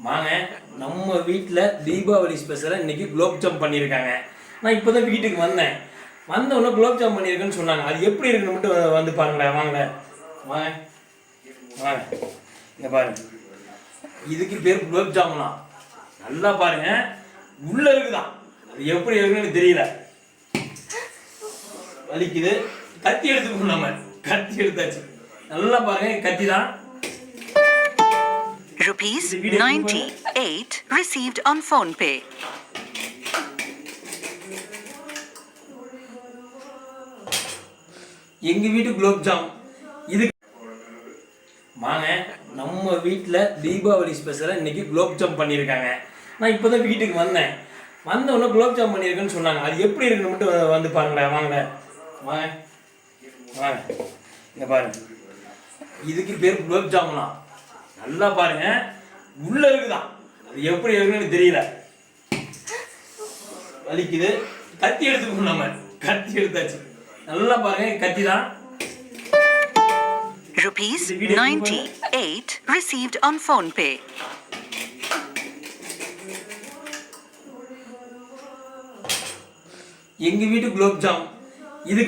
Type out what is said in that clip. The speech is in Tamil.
வாங்க நம்ம வீட்டில் தீபாவளி ஸ்பெஷலாக இன்றைக்கி குலோப் ஜாம் பண்ணியிருக்காங்க. நான் இப்போ தான் வீட்டுக்கு வந்தேன். வந்தவொடனே குலோப் ஜாம் பண்ணியிருக்கேன்னு சொன்னாங்க. அது எப்படி இருக்குன்னு மட்டும் வந்து பாருங்களேன். வாங்களேன் வாங்க வாங்க இங்கே பாருங்க. இதுக்கு பேர் குலோப் ஜாமுனா. நல்லா பாருங்க, உள்ளே இருக்குதான். அது எப்படி இருக்குன்னு தெரியல. வலிக்குது. கத்தி எடுத்துக்கணும், நம்ம கத்தி எடுத்தாச்சு. நல்லா பாருங்க, கத்தி தான். Rupees 98 received on phone pay. எங்க வீட்டு குலோப் ஜாம் இது. வாங்க நம்ம வீட்டில் தீபாவளி ஸ்பெஷலாக இன்னைக்கு குலோப் ஜாம் பண்ணியிருக்காங்க. நான் இப்போ தான் வீட்டுக்கு வந்தேன். வந்தவொடனே குலோப் ஜாம் பண்ணியிருக்கேன்னு சொன்னாங்க. அது எப்படி இருக்குன்னு மட்டும் வந்து பாருங்களேன். வாங்களேன் வாங்க வாங்க இங்கே பாருங்க. இதுக்கு பேர் குலோப் ஜாமுனா. நல்லா பாருங்க, உள்ள இருக்குதான். அது எப்படி இருக்குன்னு தெரியல. வலிக்குது. கத்தி எடுத்துக்கணும், நம்ம கத்தி எடுத்தாச்சு. நல்லா பாருங்க, கத்தி தான். Rupees 98 received on phone pay. எங்க வீட்டு குலோப் ஜாம் இது.